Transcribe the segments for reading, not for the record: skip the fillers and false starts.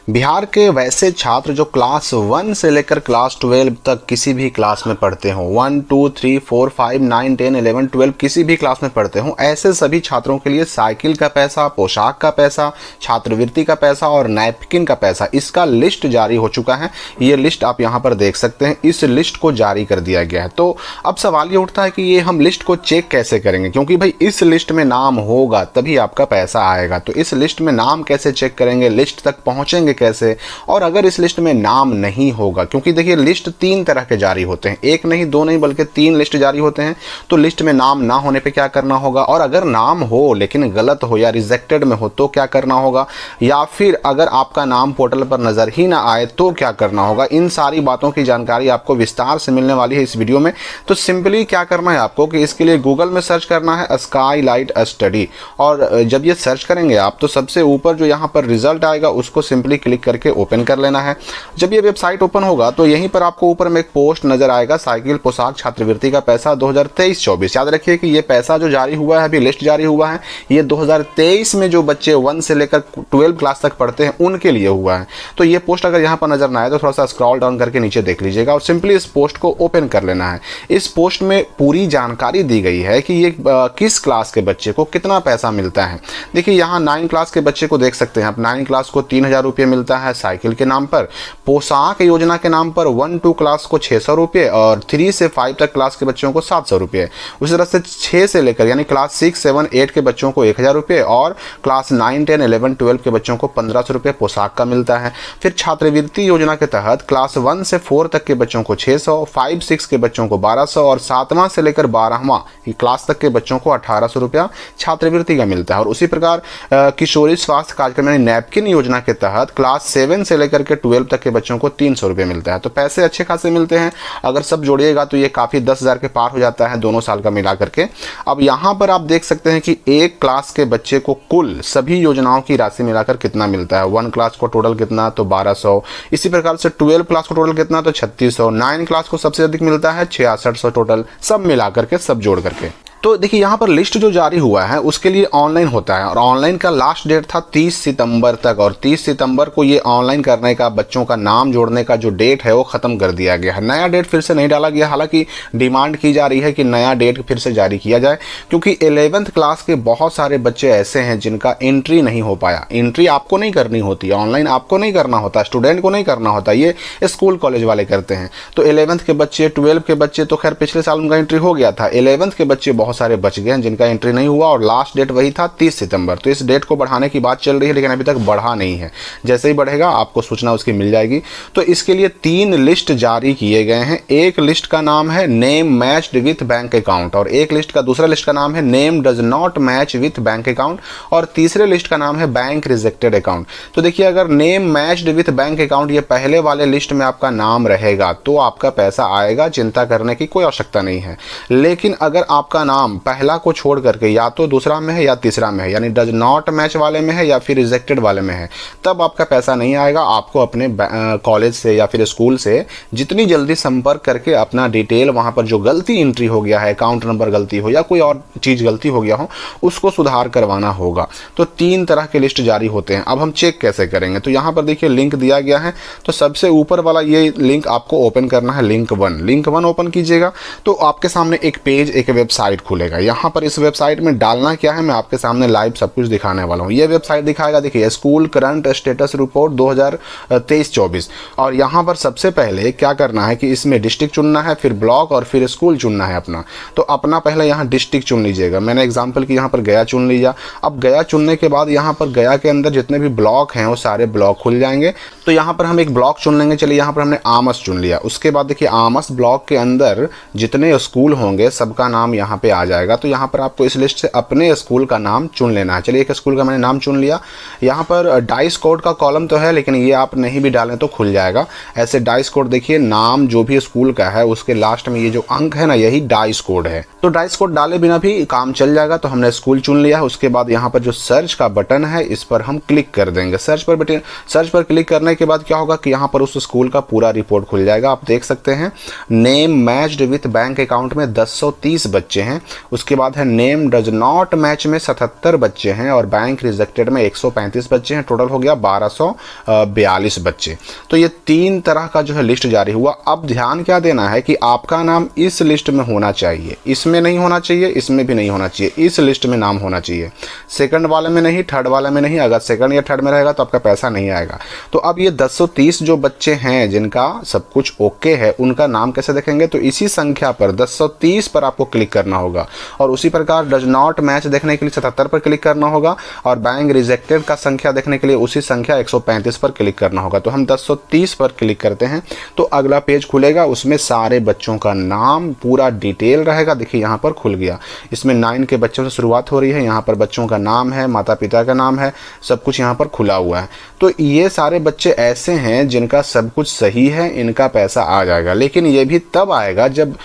बिहार के वैसे छात्र जो क्लास 1 से लेकर क्लास 12 तक किसी भी क्लास में पढ़ते हों, 1, 2, 3, 4, 5, 9, 10, 11, 12 किसी भी क्लास में पढ़ते हों, ऐसे सभी छात्रों के लिए साइकिल का पैसा, पोशाक का पैसा, छात्रवृत्ति का पैसा और नैपकिन का पैसा, इसका लिस्ट जारी हो चुका है। ये लिस्ट आप यहाँ पर देख सकते हैं। इस लिस्ट को जारी कर दिया गया है। तो अब सवाल ये उठता है कि ये हम लिस्ट को चेक कैसे करेंगे, क्योंकि भाई इस लिस्ट में नाम होगा तभी आपका पैसा आएगा। तो इस लिस्ट में नाम कैसे चेक करेंगे, लिस्ट तक पहुँचेंगे कैसे, और अगर इस लिस्ट में नाम नहीं होगा, क्योंकि देखिए लिस्ट 3 तरह के जारी होते हैं, एक नहीं, दो नहीं, बल्कि 3 लिस्ट जारी होते हैं। तो लिस्ट में नाम ना होने पे क्या करना होगा, और अगर नाम हो लेकिन गलत हो या रिजेक्टेड में हो तो क्या करना होगा, या फिर अगर आपका नाम पोर्टल पर नजर ही ना आए तो क्या करना होगा। इन सारी बातों की जानकारी आपको विस्तार से मिलने वाली है इस वीडियो में। तो सिंपली क्या करना है आपको कि इसके लिए गूगल में सर्च करना है स्काईलाइट स्टडी, और जब ये सर्च करेंगे आप तो सबसे ऊपर जो यहाँ पर रिजल्ट आएगा उसको सिंपली क्लिक करके ओपन कर लेना है। जब ये वेबसाइट ओपन होगा तो यहीं पर आपको ऊपर में एक पोस्ट नजर आएगा, साइकिल पोशाक छात्रवृत्ति का पैसा 2023-24। याद रखिए कि ये पैसा जो जारी हुआ है, अभी लिस्ट जारी हुआ है, ये 2023 में जो बच्चे 1 से लेकर 12 क्लास तक पढ़ते हैं उनके लिए हुआ है। तो ये पोस्ट अगर यहाँ पर नजर ना आए तो थोड़ा सा स्क्रॉल डाउन करके नीचे देख लीजिएगा और सिंपली इस पोस्ट को ओपन कर लेना है। इस पोस्ट में पूरी जानकारी दी गई है कि ये किस क्लास के बच्चे को कितना पैसा मिलता है। देखिए यहाँ 9 क्लास के बच्चे को देख सकते हैं आप, 9 क्लास को 3000 रुपये मिलता है साइकिल के नाम पर। पोशाक योजना के नाम पर 1-2 क्लास को 600 रुपये और 3 से 5 तक क्लास के बच्चों को 700 रुपये। उसी तरह से 6 से लेकर यानी क्लास 6, 7, 8 के बच्चों को 1000 रुपये और क्लास 9, 10, 11, 12 के बच्चों को 1500 रुपये पोशाक का मिलता है। फिर छात्रवृत्ति योजना के तहत क्लास 1 से 4 तक के बच्चों को 600, 5, 6 के बच्चों को 1200 और 7वां से लेकर 12वां क्लास तक के बच्चों को 1800 रुपया छात्रवृत्ति का मिलता है। और उसी प्रकार किशोरी स्वास्थ्य कार्यक्रम यानी नैपकिन योजना के तहत क्लास 7 से लेकर के 12 तक के बच्चों को 300 रुपये मिलता है। तो पैसे अच्छे खासे मिलते हैं। अगर सब जोड़िएगा तो ये काफ़ी 10,000 के पार हो जाता है दोनों साल का मिला करके। अब यहाँ पर आप देख सकते हैं कि एक क्लास के बच्चे को कुल सभी योजनाओं की राशि मिलाकर कितना मिलता है। 1 क्लास को टोटल कितना, तो 1200। इसी प्रकार से 12 क्लास को टोटल कितना, तो 3600। 9 क्लास को सबसे अधिक मिलता है 6600 टोटल, सब मिला करके, सब जोड़ करके। तो देखिए यहाँ पर लिस्ट जो जारी हुआ है उसके लिए ऑनलाइन होता है और ऑनलाइन का लास्ट डेट था 30 सितंबर तक, और 30 सितंबर को ये ऑनलाइन करने का, बच्चों का नाम जोड़ने का जो डेट है वो ख़त्म कर दिया गया है। नया डेट फिर से नहीं डाला गया, हालांकि डिमांड की जा रही है कि नया डेट फिर से जारी किया जाए, क्योंकि 11th क्लास के बहुत सारे बच्चे ऐसे हैं जिनका एंट्री नहीं हो पाया। एंट्री आपको नहीं करनी होती, ऑनलाइन आपको नहीं करना होता, स्टूडेंट को नहीं करना होता, ये स्कूल कॉलेज वाले करते हैं। तो 11th के बच्चे, 12 के बच्चे तो खैर पिछले साल उनका एंट्री हो गया था, 11th के बच्चे बहुत सारे बच गए हैं जिनका एंट्री नहीं हुआ और लास्ट डेट वही था 30 सितंबर। तो इस डेट को बढ़ाने की बात चल रही है लेकिन अभी तक बढ़ा नहीं है। जैसे ही बढ़ेगा आपको सूचना उसकी मिल जाएगी। तो इसके लिए 3 लिस्ट जारी किए गए हैं। एक लिस्ट का नाम है name matched with bank account, और एक लिस्ट का, दूसरा लिस्ट का नाम है name does not match with bank account, और तीसरे लिस्ट का नाम है बैंक रिजेक्टेड अकाउंट। तो देखिए अगर name matched with bank account ये पहले वाले लिस्ट में आपका नाम रहेगा तो आपका पैसा आएगा, चिंता करने की कोई आवश्यकता नहीं है। लेकिन अगर आपका नाम पहला को छोड़ करके या तो दूसरा में है या तीसरा में है, यानी डज नॉट मैच वाले में है या फिर रिजेक्टेड वाले में है, तब आपका पैसा नहीं आएगा। आपको अपने कॉलेज से या फिर स्कूल से जितनी जल्दी संपर्क करके अपना डिटेल, वहां पर जो गलती एंट्री हो गया है, अकाउंट नंबर गलती हो या कोई और चीज गलती हो गया हो, उसको सुधार करवाना होगा। तो 3 तरह के लिस्ट जारी होते हैं। अब हम चेक कैसे करेंगे, तो यहाँ पर देखिए लिंक दिया गया है। तो सबसे ऊपर वाला ये लिंक आपको ओपन करना है, लिंक 1 ओपन कीजिएगा तो आपके सामने एक पेज, एक वेबसाइट खुलेगा। यहाँ पर इस वेबसाइट में डालना क्या है मैं आपके सामने लाइव सब कुछ दिखाने वाला हूँ। ये वेबसाइट दिखाएगा, देखिए स्कूल करंट स्टेटस रिपोर्ट 2023-24, और यहाँ पर सबसे पहले क्या करना है कि इसमें डिस्ट्रिक्ट चुनना है, फिर ब्लॉक और फिर स्कूल चुनना है अपना। तो अपना पहले यहाँ डिस्ट्रिक्ट चुन लीजिएगा। मैंने एग्जाम्पल की यहाँ पर गया चुन लिया। अब गया चुनने के बाद यहाँ पर गया के अंदर जितने भी ब्लॉक हैं वो सारे ब्लॉक खुल जाएंगे। तो यहाँ पर हम एक ब्लॉक चुन लेंगे। चलिए यहाँ पर हमने आमस चुन लिया। उसके बाद देखिए आमस ब्लॉक के अंदर जितने स्कूल होंगे सबका नाम यहाँ पे आ जाएगा। तो यहाँ पर आपको इस लिस्ट से अपने स्कूल का नाम चुन लेना है। चलिए एक स्कूल का मैंने नाम चुन लिया। यहाँ पर डाइस कोड का कॉलम तो है लेकिन ये आप नहीं भी डालें तो खुल जाएगा। ऐसे डाइस कोड देखिए, नाम जो भी स्कूल का है उसके लास्ट में ये जो अंक है ना, यही डाइस कोड है। तो डाइस कोड डाले बिना भी काम चल जाएगा। तो हमने स्कूल चुन लिया। उसके बाद यहाँ पर जो सर्च का बटन है इस पर हम क्लिक कर देंगे। सर्च पर क्लिक करने के बाद क्या होगा कि यहाँ पर उस स्कूल का पूरा रिपोर्ट खुल जाएगा। आप देख सकते हैं name matched with bank account में 1030 बच्चे हैं उसके बाद है नेम डज नॉट मैच में 77 बच्चे हैं और बैंक रिजेक्टेड में 135 बच्चे हैं, टोटल हो गया 1242 बच्चे। तो ये 3 तरह का जो है लिस्ट जारी हुआ। अब ध्यान क्या देना है कि आपका नाम इस लिस्ट में होना चाहिए, इसमें नहीं होना चाहिए, इसमें भी नहीं होना चाहिए, इस लिस्ट में नाम होना चाहिए। सेकंड वाले में नहीं, थर्ड वाले में नहीं। अगर सेकंड या थर्ड में रहेगा तो आपका पैसा नहीं आएगा। तो अब ये 1030 जो बच्चे हैं जिनका सब कुछ ओके है, उनका नाम कैसे देखेंगे? तो इसी संख्या पर 1030 पर आपको क्लिक करना होगा और उसी प्रकार डज नॉट मैच देखने के लिए 77 पर क्लिक करना होगा और बैंक रिजेक्टेड का संख्या देखने के लिए उसी संख्या 135 पर क्लिक करना होगा। तो हम 1030 पर क्लिक करते हैं तो अगला पेज खुलेगा, उसमें सारे बच्चों का नाम पूरा डिटेल रहेगा। देखिए यहाँ पर खुल गया, इसमें 9 के बच्चों से शुरुआत हो रही है, यहाँ पर बच्चों का नाम है, माता पिता का नाम है, सब कुछ यहाँ पर खुला हुआ है। तो ये सारे बच्चे ऐसे हैं जिनका सब कुछ सही है, इनका पैसा आ जाएगा। लेकिन ये भी तब आएगा जब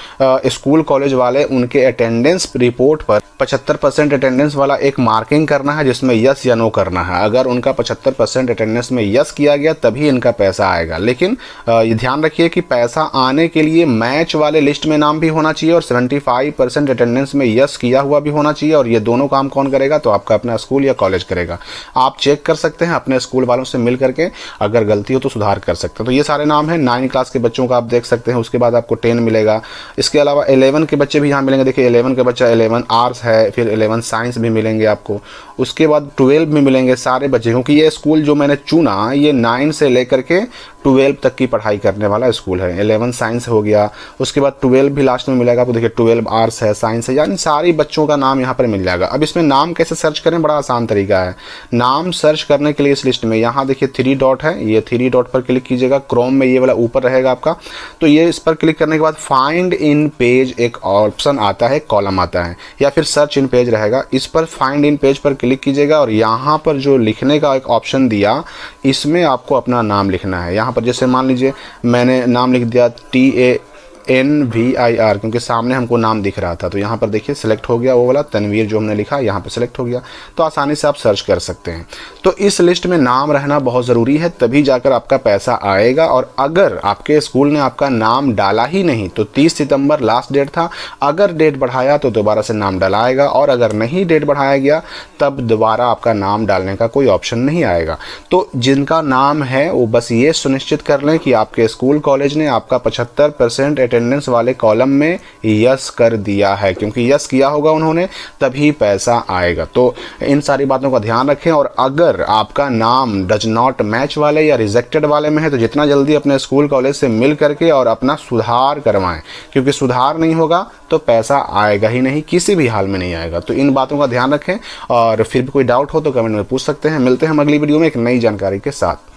स्कूल कॉलेज वाले उनके अटेंडेंस रिपोर्ट पर 75% अटेंडेंस वाला एक मार्किंग करना है जिसमें यस या नो करना है। अगर उनका 75% अटेंडेंस में यस किया गया तभी इनका पैसा आएगा। लेकिन ये ध्यान रखिए कि पैसा आने के लिए मैच वाले लिस्ट में नाम भी होना चाहिए और 75% अटेंडेंस में यस किया हुआ भी होना चाहिए। और ये दोनों काम कौन करेगा? तो आपका अपना स्कूल या कॉलेज करेगा। आप चेक कर सकते हैं अपने स्कूल वालों से मिल करके, अगर गलती हो तो सुधार कर सकते हैं। तो ये सारे नाम हैं 9 क्लास के बच्चों का आप देख सकते हैं। उसके बाद आपको 10 मिलेगा। इसके अलावा 11 के बच्चे भी यहाँ मिलेंगे। देखिए 11 के बच्चा 11 आर्ट्स है, फिर 11 साइंस भी मिलेंगे आपको। उसके बाद 12 भी मिलेंगे सारे बच्चे, क्योंकि ये स्कूल जो मैंने चुना ये 9 से लेकर के 12 तक की पढ़ाई करने वाला स्कूल है। 11 साइंस हो गया, उसके बाद 12 भी लास्ट में मिलेगा आपको। देखिए 12 आर्ट्स है, साइंस है, यानी सारी बच्चों का नाम यहाँ पर मिल जाएगा। अब इसमें नाम कैसे सर्च करें? बड़ा आसान तरीका है। नाम सर्च करने के लिए इस लिस्ट में यहाँ देखिए 3 डॉट है, ये 3 डॉट पर क्लिक कीजिएगा। क्रोम में ये वाला ऊपर रहेगा आपका, तो ये इस पर क्लिक करने के बाद फाइंड इन पेज एक ऑप्शन आता है, कॉलम आता है, या फिर सर्च इन पेज रहेगा। इस पर फाइंड इन पेज पर क्लिक कीजिएगा और यहाँ पर जो लिखने का एक ऑप्शन दिया, इसमें आपको अपना नाम लिखना है। यहाँ पर जैसे मान लीजिए मैंने नाम लिख दिया TANVIR, क्योंकि सामने हमको नाम दिख रहा था। तो यहाँ पर देखिए सिलेक्ट हो गया वो वाला तनवीर जो हमने लिखा, यहाँ पर सिलेक्ट हो गया। तो आसानी से आप सर्च कर सकते हैं। तो इस लिस्ट में नाम रहना बहुत ज़रूरी है, तभी जाकर आपका पैसा आएगा। और अगर आपके स्कूल ने आपका नाम डाला ही नहीं तो 30 सितंबर लास्ट डेट था। अगर डेट बढ़ाया तो दोबारा से नाम डलाएगा, और अगर नहीं डेट बढ़ाया गया तब दोबारा आपका नाम डालने का कोई ऑप्शन नहीं आएगा। तो जिनका नाम है वो बस ये सुनिश्चित कर लें कि आपके स्कूल कॉलेज ने आपका 75% अटेंडेंस वाले कॉलम में यस कर दिया है, क्योंकि यस किया होगा उन्होंने तभी पैसा आएगा। तो इन सारी बातों का ध्यान रखें। और अगर आपका नाम डज नॉट मैच वाले या रिजेक्टेड वाले में है तो जितना जल्दी अपने स्कूल कॉलेज से मिल करके और अपना सुधार करवाएं, क्योंकि सुधार नहीं होगा तो पैसा आएगा ही नहीं, किसी भी हाल में नहीं आएगा। तो इन बातों का ध्यान रखें और फिर भी कोई डाउट हो तो कमेंट में पूछ सकते हैं। मिलते हैं हम अगली वीडियो में एक नई जानकारी के साथ।